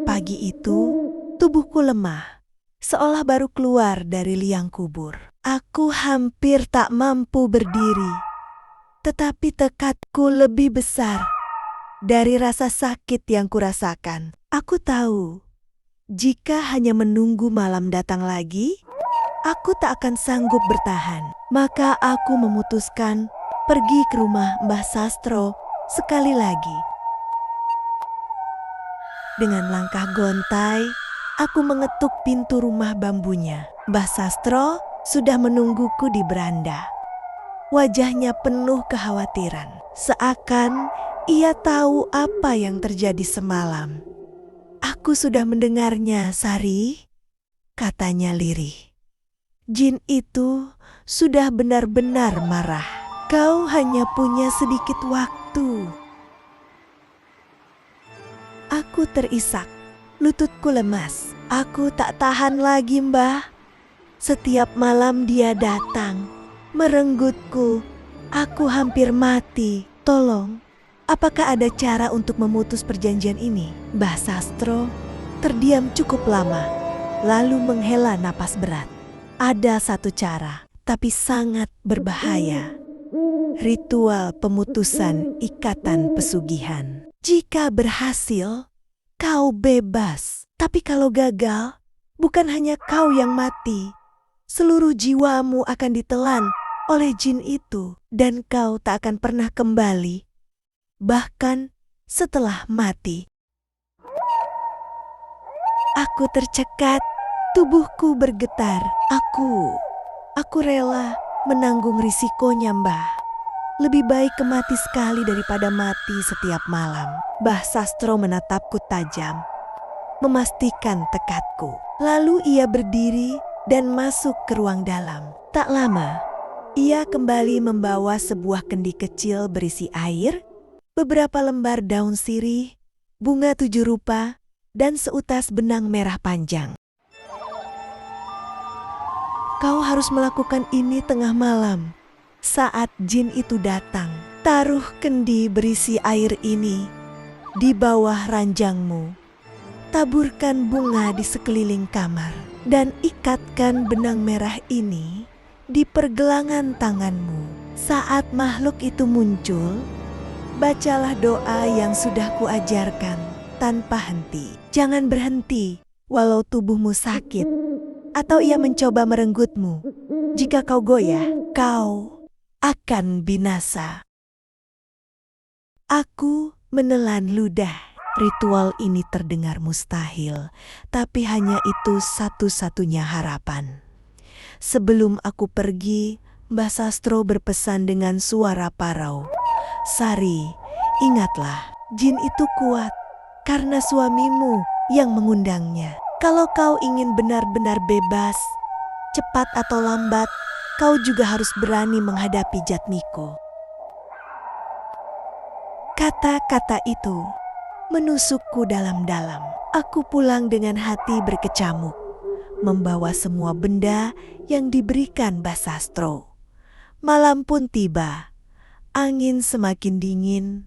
Pagi itu, tubuhku lemah, seolah baru keluar dari liang kubur. Aku hampir tak mampu berdiri, tetapi tekadku lebih besar dari rasa sakit yang kurasakan. Aku tahu, jika hanya menunggu malam datang lagi, aku tak akan sanggup bertahan. Maka aku memutuskan pergi ke rumah Mbah Sastro sekali lagi. Dengan langkah gontai, aku mengetuk pintu rumah bambunya. Mbah Sastro sudah menungguku di beranda. Wajahnya penuh kekhawatiran, seakan ia tahu apa yang terjadi semalam. "Aku sudah mendengarnya, Sari," katanya lirih. "Jin itu sudah benar-benar marah. Kau hanya punya sedikit waktu." Aku terisak, lututku lemas. "Aku tak tahan lagi, Mbah. Setiap malam dia datang, merenggutku. Aku hampir mati. Tolong, apakah ada cara untuk memutus perjanjian ini?" Mbah Sastro terdiam cukup lama, lalu menghela napas berat. "Ada satu cara, tapi sangat berbahaya. Ritual pemutusan ikatan pesugihan. Jika berhasil, kau bebas. Tapi kalau gagal, bukan hanya kau yang mati. Seluruh jiwamu akan ditelan oleh jin itu, dan kau tak akan pernah kembali, bahkan setelah mati." Aku tercekat, tubuhku bergetar. Aku rela menanggung risikonya, Mbah. Lebih baik mati sekali daripada mati setiap malam. Mbah Sastro menatapku tajam, memastikan tekadku. Lalu ia berdiri dan masuk ke ruang dalam. Tak lama, ia kembali membawa sebuah kendi kecil berisi air, beberapa lembar daun sirih, bunga 7 rupa, dan seutas benang merah panjang. "Kau harus melakukan ini tengah malam. Saat jin itu datang, taruh kendi berisi air ini di bawah ranjangmu. Taburkan bunga di sekeliling kamar dan ikatkan benang merah ini di pergelangan tanganmu. Saat makhluk itu muncul, bacalah doa yang sudah kuajarkan tanpa henti. Jangan berhenti walau tubuhmu sakit atau ia mencoba merenggutmu. Jika kau goyah, kau akan binasa." Aku menelan ludah. Ritual ini terdengar mustahil, tapi hanya itu satu-satunya harapan. Sebelum aku pergi, Mbah Sastro berpesan dengan suara parau, "Sari, ingatlah, jin itu kuat karena suamimu yang mengundangnya. Kalau kau ingin benar-benar bebas, cepat atau lambat, kau juga harus berani menghadapi Jatmiko." Kata-kata itu menusukku dalam-dalam. Aku pulang dengan hati berkecamuk, membawa semua benda yang diberikan Mbah Sastro. Malam pun tiba. Angin semakin dingin,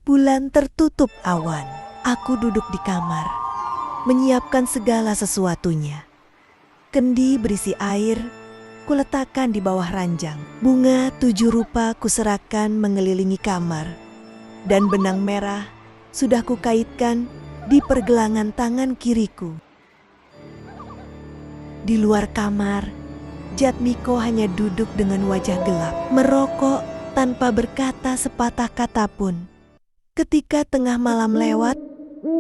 bulan tertutup awan. Aku duduk di kamar, menyiapkan segala sesuatunya. Kendi berisi air kuletakkan di bawah ranjang. Bunga 7 rupa kuserahkan mengelilingi kamar, dan benang merah sudah kukaitkan di pergelangan tangan kiriku. Di luar kamar, Jatmiko hanya duduk dengan wajah gelap, merokok tanpa berkata sepatah kata pun. Ketika tengah malam lewat,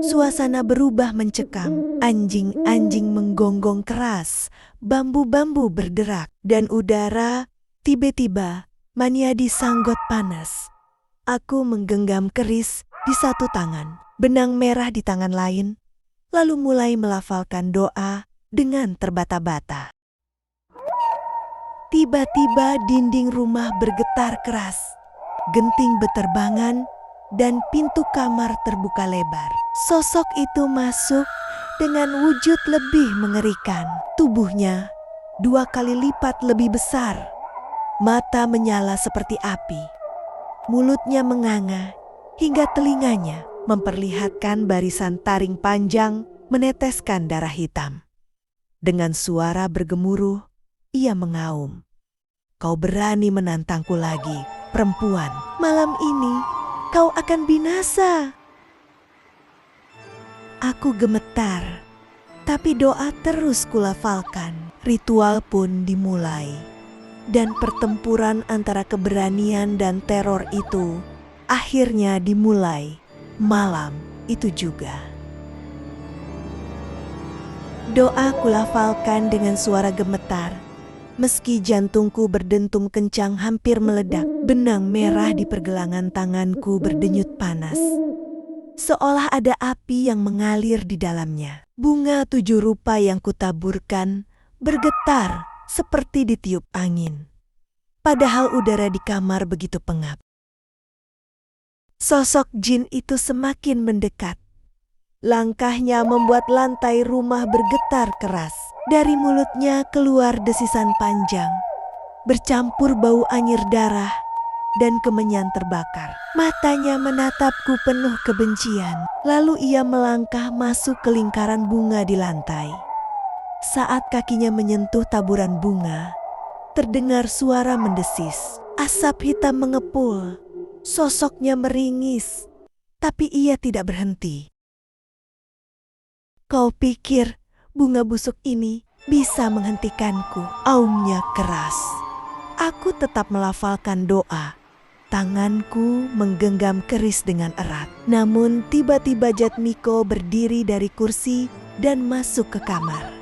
suasana berubah mencekam. Anjing-anjing menggonggong keras, bambu-bambu berderak, dan udara tiba-tiba maniadi sanggot panas. Aku menggenggam keris di satu tangan, benang merah di tangan lain, lalu mulai melafalkan doa dengan terbata-bata. Tiba-tiba dinding rumah bergetar keras, genting beterbangan, dan pintu kamar terbuka lebar. Sosok itu masuk dengan wujud lebih mengerikan. Tubuhnya 2 kali lipat lebih besar, mata menyala seperti api, mulutnya menganga hingga telinganya memperlihatkan barisan taring panjang meneteskan darah hitam. Dengan suara bergemuruh, ia mengaum, "Kau berani menantangku lagi, perempuan. Malam ini kau akan binasa." Aku gemetar, tapi doa terus kulafalkan. Ritual pun dimulai, dan pertempuran antara keberanian dan teror itu akhirnya dimulai malam itu juga. Doa kulafalkan dengan suara gemetar. Meski jantungku berdentum kencang hampir meledak, benang merah di pergelangan tanganku berdenyut panas. Seolah ada api yang mengalir di dalamnya. Bunga 7 rupa yang kutaburkan bergetar seperti ditiup angin. Padahal udara di kamar begitu pengap. Sosok jin itu semakin mendekat. Langkahnya membuat lantai rumah bergetar keras. Dari mulutnya keluar desisan panjang, bercampur bau anyir darah dan kemenyan terbakar. Matanya menatapku penuh kebencian. Lalu ia melangkah masuk ke lingkaran bunga di lantai. Saat kakinya menyentuh taburan bunga, terdengar suara mendesis. Asap hitam mengepul. Sosoknya meringis, tapi ia tidak berhenti. "Kau pikir bunga busuk ini bisa menghentikanku?" aumnya keras. Aku tetap melafalkan doa. Tanganku menggenggam keris dengan erat. Namun tiba-tiba Jatmiko berdiri dari kursi dan masuk ke kamar.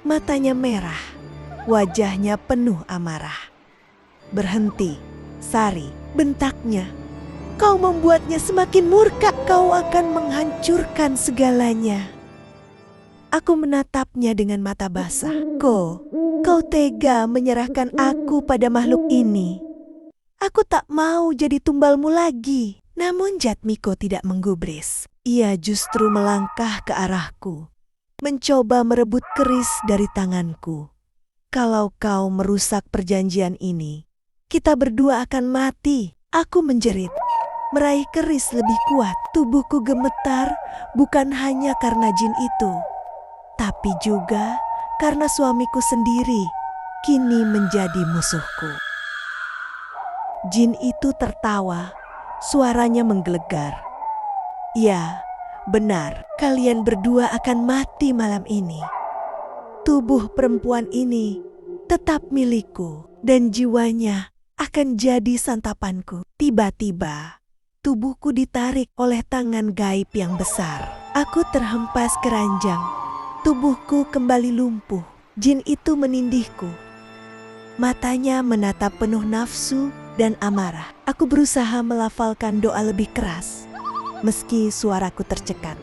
Matanya merah, wajahnya penuh amarah. "Berhenti, Sari," bentaknya. "Kau membuatnya semakin murka. Kau akan menghancurkan segalanya." Aku menatapnya dengan mata basah. Kau tega menyerahkan aku pada makhluk ini. Aku tak mau jadi tumbalmu lagi." Namun Jatmiko tidak menggubris. Ia justru melangkah ke arahku, mencoba merebut keris dari tanganku. "Kalau kau merusak perjanjian ini, kita berdua akan mati." Aku menjerit, meraih keris lebih kuat. Tubuhku gemetar bukan hanya karena jin itu, tapi juga karena suamiku sendiri kini menjadi musuhku. Jin itu tertawa, suaranya menggelegar. "Ya, benar, kalian berdua akan mati malam ini. Tubuh perempuan ini tetap milikku dan jiwanya akan jadi santapanku." Tiba-tiba, tubuhku ditarik oleh tangan gaib yang besar. Aku terhempas ke ranjang. Tubuhku kembali lumpuh. Jin itu menindihku. Matanya menatap penuh nafsu dan amarah. Aku berusaha melafalkan doa lebih keras, meski suaraku tercekat.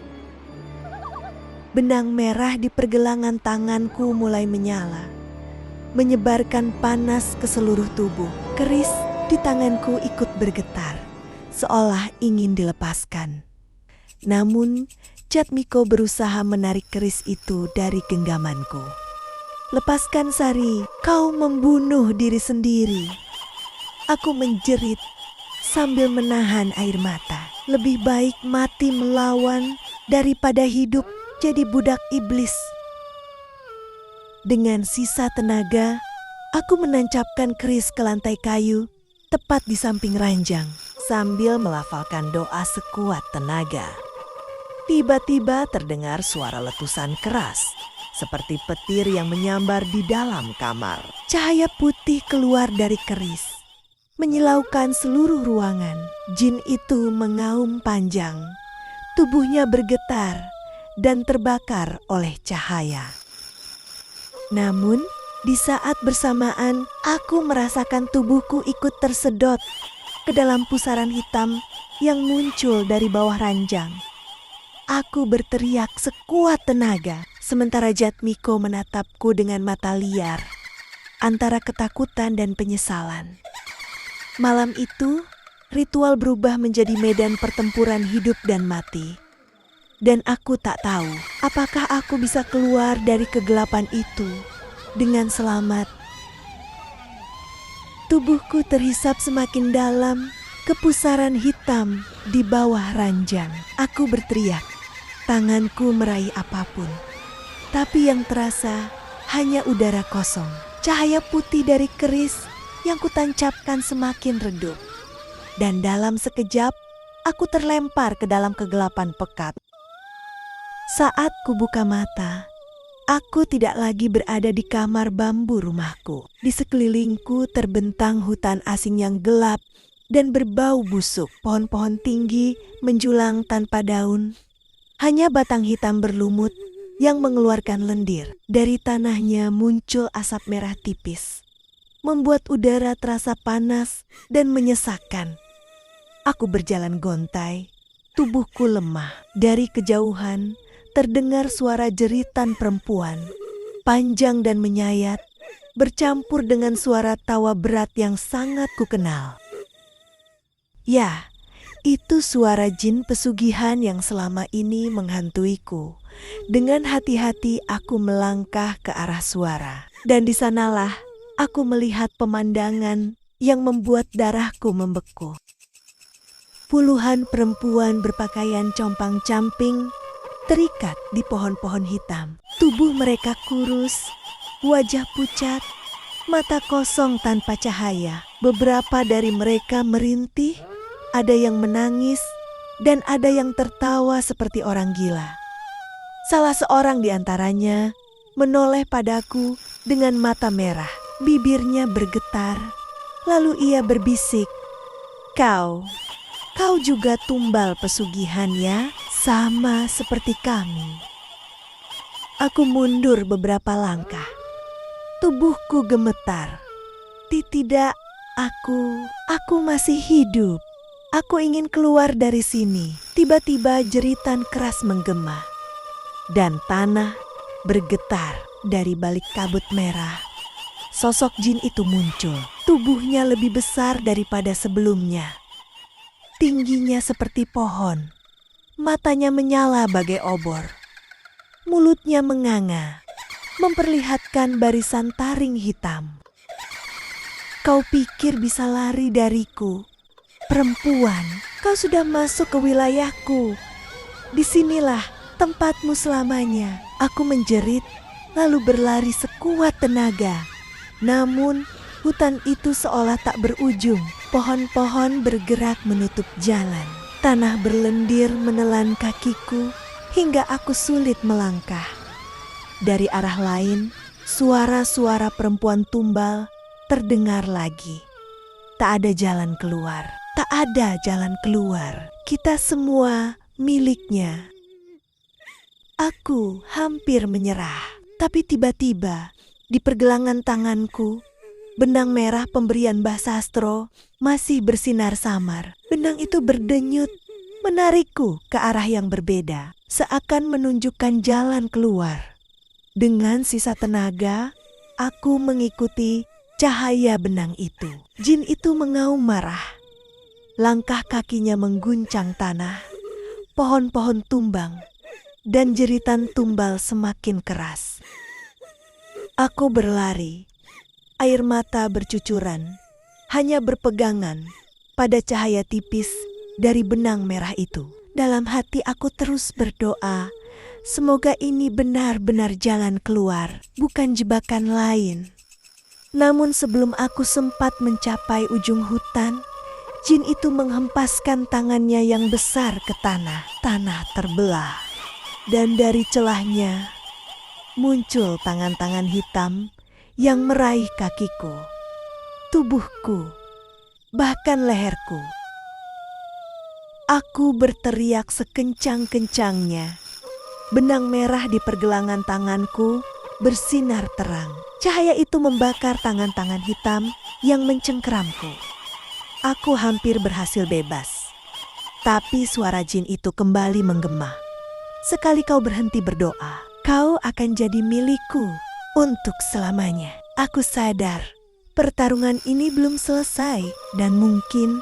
Benang merah di pergelangan tanganku mulai menyala, menyebarkan panas ke seluruh tubuh. Keris di tanganku ikut bergetar, seolah ingin dilepaskan. Namun, Jatmiko berusaha menarik keris itu dari genggamanku. "Lepaskan, Sari, kau membunuh diri sendiri." Aku menjerit sambil menahan air mata. Lebih baik mati melawan daripada hidup jadi budak iblis. Dengan sisa tenaga, aku menancapkan keris ke lantai kayu tepat di samping ranjang sambil melafalkan doa sekuat tenaga. Tiba-tiba terdengar suara letusan keras, seperti petir yang menyambar di dalam kamar. Cahaya putih keluar dari keris, menyilaukan seluruh ruangan. Jin itu mengaum panjang, tubuhnya bergetar dan terbakar oleh cahaya. Namun, di saat bersamaan aku merasakan tubuhku ikut tersedot ke dalam pusaran hitam yang muncul dari bawah ranjang. Aku berteriak sekuat tenaga, sementara Jatmiko menatapku dengan mata liar, antara ketakutan dan penyesalan. Malam itu, ritual berubah menjadi medan pertempuran hidup dan mati. Dan aku tak tahu apakah aku bisa keluar dari kegelapan itu dengan selamat. Tubuhku terhisap semakin dalam Kepusaran hitam di bawah ranjang. Aku berteriak. Tanganku meraih apapun. Tapi yang terasa hanya udara kosong. Cahaya putih dari keris yang kutancapkan semakin redup. Dan dalam sekejap, aku terlempar ke dalam kegelapan pekat. Saat kubuka mata, aku tidak lagi berada di kamar bambu rumahku. Di sekelilingku terbentang hutan asing yang gelap dan berbau busuk. Pohon-pohon tinggi menjulang tanpa daun. Hanya batang hitam berlumut yang mengeluarkan lendir. Dari tanahnya muncul asap merah tipis, membuat udara terasa panas dan menyesakkan. Aku berjalan gontai, tubuhku lemah. Dari kejauhan terdengar suara jeritan perempuan, panjang dan menyayat, bercampur dengan suara tawa berat yang sangat kukenal. Ya, itu suara jin pesugihan yang selama ini menghantuiku. Dengan hati-hati aku melangkah ke arah suara. Dan di sanalah aku melihat pemandangan yang membuat darahku membeku. Puluhan perempuan berpakaian compang-camping terikat di pohon-pohon hitam. Tubuh mereka kurus, wajah pucat, mata kosong tanpa cahaya. Beberapa dari mereka merintih, ada yang menangis, dan ada yang tertawa seperti orang gila. Salah seorang di antaranya menoleh padaku dengan mata merah. Bibirnya bergetar, lalu ia berbisik, Kau juga tumbal pesugihan ya, sama seperti kami." Aku mundur beberapa langkah. Tubuhku gemetar. Tidak, aku masih hidup. Aku ingin keluar dari sini. Tiba-tiba jeritan keras menggema. Dan tanah bergetar dari balik kabut merah. Sosok jin itu muncul. Tubuhnya lebih besar daripada sebelumnya. Tingginya seperti pohon. Matanya menyala bagai obor. Mulutnya menganga, memperlihatkan barisan taring hitam. "Kau pikir bisa lari dariku? Perempuan, kau sudah masuk ke wilayahku. Disinilah tempatmu selamanya." Aku menjerit, lalu berlari sekuat tenaga. Namun, hutan itu seolah tak berujung. Pohon-pohon bergerak menutup jalan. Tanah berlendir menelan kakiku hingga aku sulit melangkah. Dari arah lain, suara-suara perempuan tumbal terdengar lagi. Tak ada jalan keluar. Tak ada jalan keluar. Kita semua miliknya. Aku hampir menyerah. Tapi tiba-tiba di pergelangan tanganku, benang merah pemberian Mbah Sastro masih bersinar samar. Benang itu berdenyut, menarikku ke arah yang berbeda, seakan menunjukkan jalan keluar. Dengan sisa tenaga, aku mengikuti cahaya benang itu. Jin itu mengaum marah. Langkah kakinya mengguncang tanah, pohon-pohon tumbang, dan jeritan tumbal semakin keras. Aku berlari, air mata bercucuran, hanya berpegangan pada cahaya tipis dari benang merah itu. Dalam hati aku terus berdoa, semoga ini benar-benar jalan keluar, bukan jebakan lain. Namun sebelum aku sempat mencapai ujung hutan, jin itu menghempaskan tangannya yang besar ke tanah. Tanah terbelah, dan dari celahnya muncul tangan-tangan hitam yang meraih kakiku, tubuhku, bahkan leherku. Aku berteriak sekencang-kencangnya. Benang merah di pergelangan tanganku bersinar terang. Cahaya itu membakar tangan-tangan hitam yang mencengkeramku. Aku hampir berhasil bebas. Tapi suara jin itu kembali menggema. "Sekali kau berhenti berdoa, kau akan jadi milikku untuk selamanya." Aku sadar pertarungan ini belum selesai dan mungkin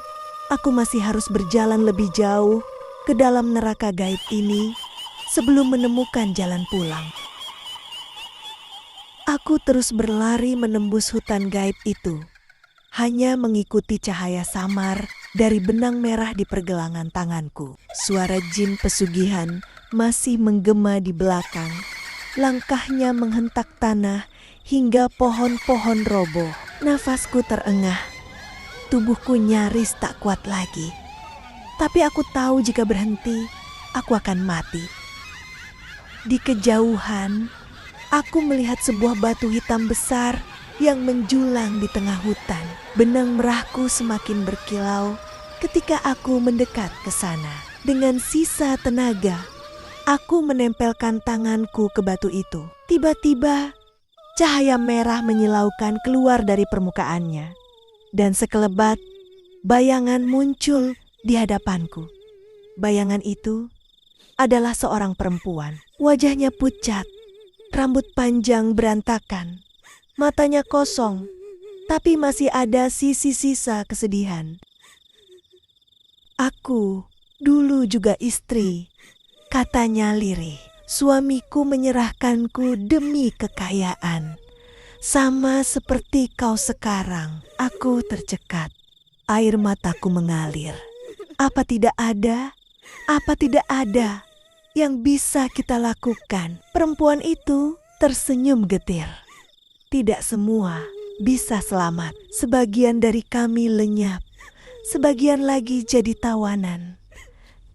aku masih harus berjalan lebih jauh ke dalam neraka gaib ini sebelum menemukan jalan pulang. Aku terus berlari menembus hutan gaib itu. hanya mengikuti cahaya samar dari benang merah di pergelangan tanganku. Suara jin pesugihan masih menggema di belakang. Langkahnya menghentak tanah hingga pohon-pohon roboh. Nafasku terengah. Tubuhku nyaris tak kuat lagi. Tapi aku tahu jika berhenti, aku akan mati. Di kejauhan, aku melihat sebuah batu hitam besar yang menjulang di tengah hutan. Benang merahku semakin berkilau ketika aku mendekat ke sana. Dengan sisa tenaga, aku menempelkan tanganku ke batu itu. Tiba-tiba, cahaya merah menyilaukan keluar dari permukaannya. Dan sekelebat, bayangan muncul di hadapanku. Bayangan itu adalah seorang perempuan. Wajahnya pucat, rambut panjang berantakan, matanya kosong, tapi masih ada sisa kesedihan. "Aku dulu juga istri," katanya lirih. "Suamiku menyerahkanku demi kekayaan. Sama seperti kau sekarang." Aku tercekat. Air mataku mengalir. Apa tidak ada yang bisa kita lakukan? Perempuan itu tersenyum getir. "Tidak semua bisa selamat. Sebagian dari kami lenyap, sebagian lagi jadi tawanan.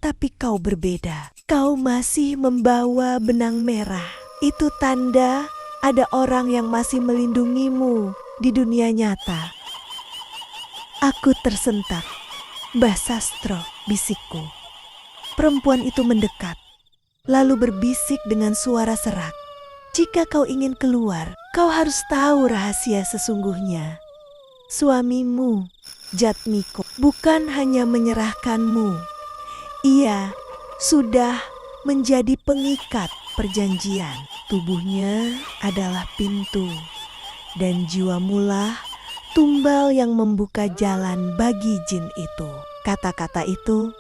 Tapi kau berbeda. Kau masih membawa benang merah. Itu tanda ada orang yang masih melindungimu di dunia nyata." Aku tersentak. "Mbah Sastro," bisikku. Perempuan itu mendekat, lalu berbisik dengan suara serak. "Jika kau ingin keluar, kau harus tahu rahasia sesungguhnya. Suamimu, Jatmiko, bukan hanya menyerahkanmu. Ia sudah menjadi pengikat perjanjian. Tubuhnya adalah pintu, dan jiwamulah tumbal yang membuka jalan bagi jin itu." Kata-kata itu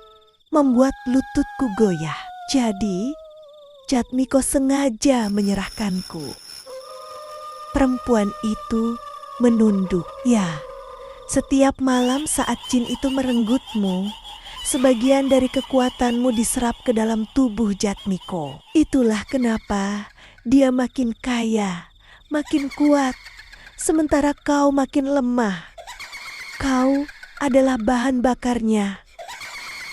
membuat lututku goyah. Jadi, Jatmiko sengaja menyerahkanku. Perempuan itu menunduk. "Ya, setiap malam saat jin itu merenggutmu, sebagian dari kekuatanmu diserap ke dalam tubuh Jatmiko. Itulah kenapa dia makin kaya, makin kuat, sementara kau makin lemah. Kau adalah bahan bakarnya."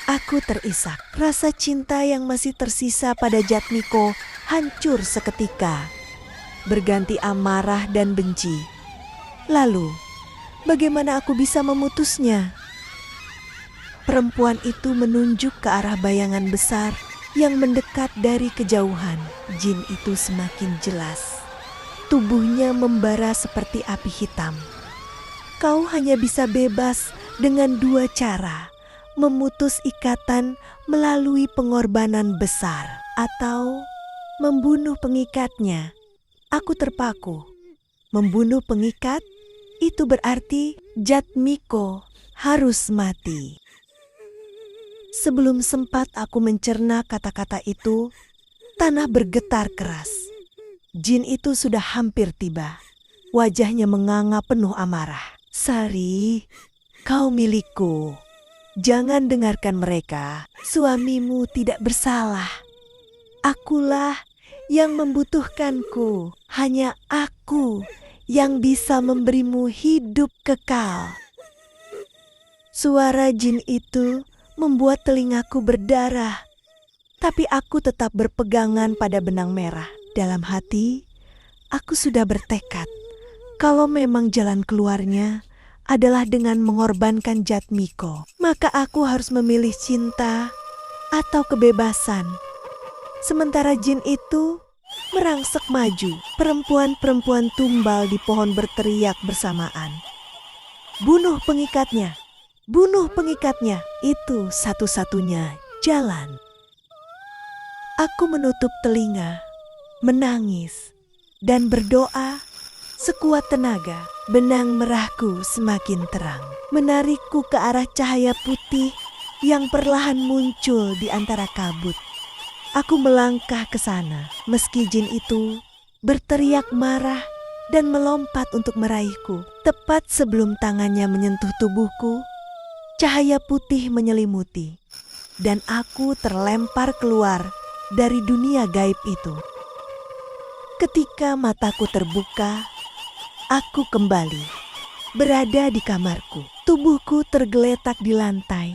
Aku terisak. Rasa cinta yang masih tersisa pada Jatmiko hancur seketika, berganti amarah dan benci. Lalu, bagaimana aku bisa memutusnya? Perempuan itu menunjuk ke arah bayangan besar yang mendekat dari kejauhan. Jin itu semakin jelas. Tubuhnya membara seperti api hitam. Kau hanya bisa bebas dengan dua cara: memutus ikatan melalui pengorbanan besar, atau membunuh pengikatnya. Aku terpaku. Membunuh pengikat itu berarti Jatmiko harus mati. Sebelum sempat aku mencerna kata-kata itu, tanah bergetar keras. Jin itu sudah hampir tiba. Wajahnya menganga penuh amarah. "Sari, kau milikku. Jangan dengarkan mereka. Suamimu tidak bersalah. Akulah yang membutuhkanku. Hanya aku yang bisa memberimu hidup kekal." Suara jin itu membuat telingaku berdarah. Tapi aku tetap berpegangan pada benang merah. Dalam hati, aku sudah bertekad kalau memang jalan keluarnya adalah dengan mengorbankan Jatmiko, maka aku harus memilih cinta atau kebebasan. Sementara jin itu merangsek maju, perempuan-perempuan tumbal di pohon berteriak bersamaan, "Bunuh pengikatnya! Bunuh pengikatnya!" Itu satu-satunya jalan. Aku menutup telinga, menangis, dan berdoa sekuat tenaga. Benang merahku semakin terang, menarikku ke arah cahaya putih yang perlahan muncul di antara kabut. Aku melangkah ke sana, meski jin itu berteriak marah dan melompat untuk meraihku. Tepat sebelum tangannya menyentuh tubuhku, cahaya putih menyelimuti, dan aku terlempar keluar dari dunia gaib itu. Ketika mataku terbuka, aku kembali berada di kamarku. Tubuhku tergeletak di lantai.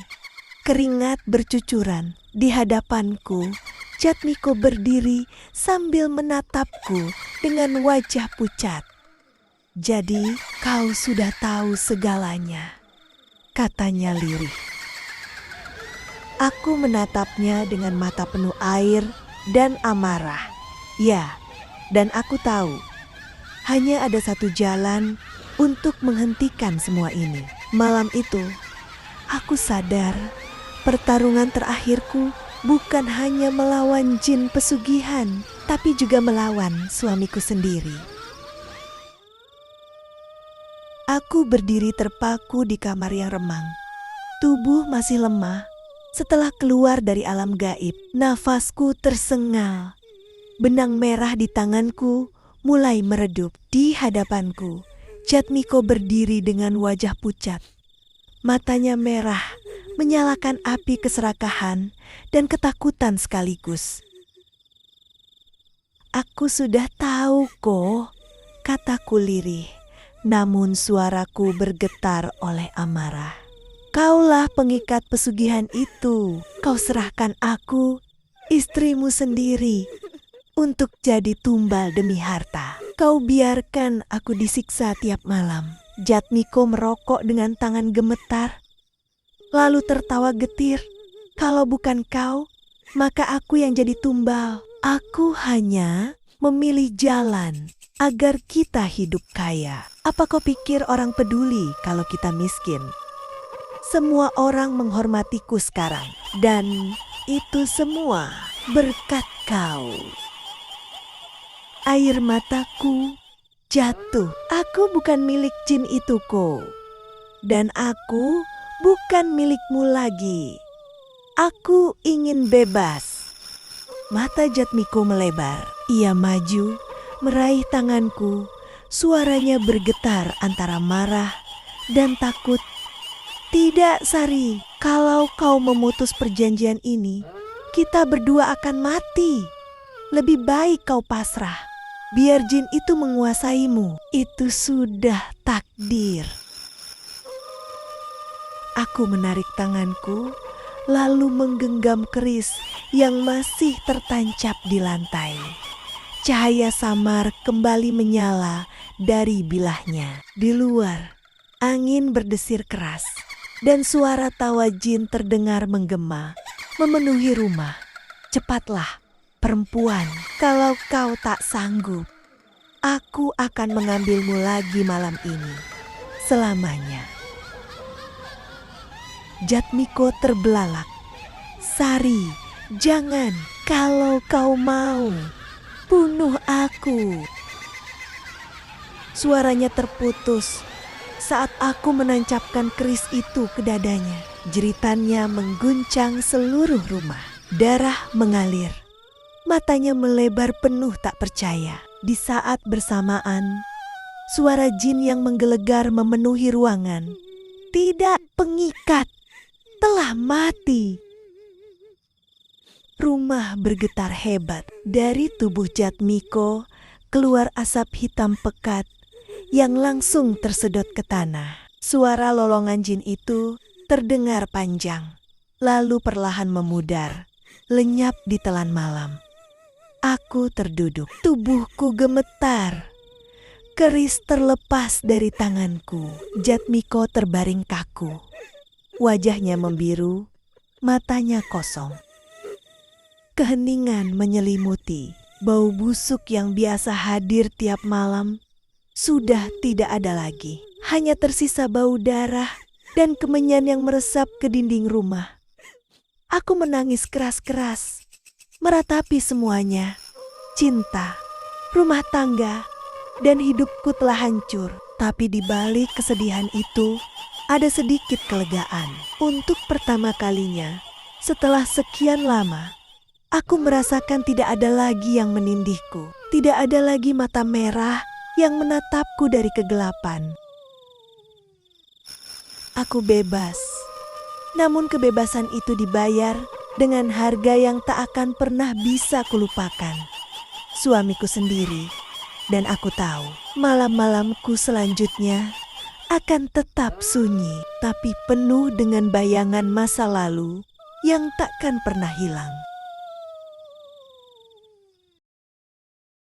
Keringat bercucuran. Di hadapanku, Jatmiko berdiri sambil menatapku dengan wajah pucat. "Jadi kau sudah tahu segalanya," katanya lirih. Aku menatapnya dengan mata penuh air dan amarah. Ya, dan aku tahu hanya ada satu jalan untuk menghentikan semua ini. Malam itu, aku sadar pertarungan terakhirku bukan hanya melawan jin pesugihan, tapi juga melawan suamiku sendiri. Aku berdiri terpaku di kamar yang remang. Tubuh masih lemah. Setelah keluar dari alam gaib, nafasku tersengal. Benang merah di tanganku mulai meredup. Di hadapanku, Jatmiko berdiri dengan wajah pucat. Matanya merah, menyalakan api keserakahan dan ketakutan sekaligus. "Aku sudah tahu kok," kataku lirih, namun suaraku bergetar oleh amarah. "Kaulah pengikat pesugihan itu. Kau serahkan aku, istrimu sendiri, untuk jadi tumbal demi harta. Kau biarkan aku disiksa tiap malam." Jatmiko merokok dengan tangan gemetar, lalu tertawa getir. "Kalau bukan kau, maka aku yang jadi tumbal. Aku hanya memilih jalan agar kita hidup kaya. Apa kau pikir orang peduli kalau kita miskin? Semua orang menghormatiku sekarang, dan itu semua berkat kau." Air mataku jatuh. Aku bukan milik jin itu kok. Dan aku bukan milikmu lagi. Aku ingin bebas. Mata Jatmiko melebar. Ia maju, meraih tanganku. Suaranya bergetar antara marah dan takut. "Tidak, Sari. Kalau kau memutus perjanjian ini, kita berdua akan mati. Lebih baik kau pasrah. Biar jin itu menguasaimu. Itu sudah takdir." Aku menarik tanganku, lalu menggenggam keris yang masih tertancap di lantai. Cahaya samar kembali menyala dari bilahnya. Di luar, angin berdesir keras, dan suara tawa jin terdengar menggema, memenuhi rumah. "Cepatlah, perempuan, kalau kau tak sanggup, aku akan mengambilmu lagi malam ini, selamanya." Jatmiko terbelalak. "Sari, jangan. Kalau kau mau, bunuh aku." Suaranya terputus saat aku menancapkan keris itu ke dadanya. Jeritannya mengguncang seluruh rumah. Darah mengalir. Matanya melebar penuh tak percaya. Di saat bersamaan, suara jin yang menggelegar memenuhi ruangan. "Tidak, pengikat telah mati." Rumah bergetar hebat. Dari tubuh Jatmiko keluar asap hitam pekat yang langsung tersedot ke tanah. Suara lolongan jin itu terdengar panjang, lalu perlahan memudar, lenyap di telan malam. Aku terduduk, tubuhku gemetar. Keris terlepas dari tanganku. Jatmiko terbaring kaku. Wajahnya membiru, matanya kosong. Keheningan menyelimuti. Bau busuk yang biasa hadir tiap malam sudah tidak ada lagi. Hanya tersisa bau darah dan kemenyan yang meresap ke dinding rumah. Aku menangis keras-keras, meratapi semuanya. Cinta, rumah tangga, dan hidupku telah hancur. Tapi di balik kesedihan itu, ada sedikit kelegaan. Untuk pertama kalinya, setelah sekian lama, aku merasakan tidak ada lagi yang menindihku. Tidak ada lagi mata merah yang menatapku dari kegelapan. Aku bebas, namun kebebasan itu dibayar dengan harga yang tak akan pernah bisa kulupakan. Suamiku sendiri, dan aku tahu malam-malamku selanjutnya akan tetap sunyi, tapi penuh dengan bayangan masa lalu yang takkan pernah hilang.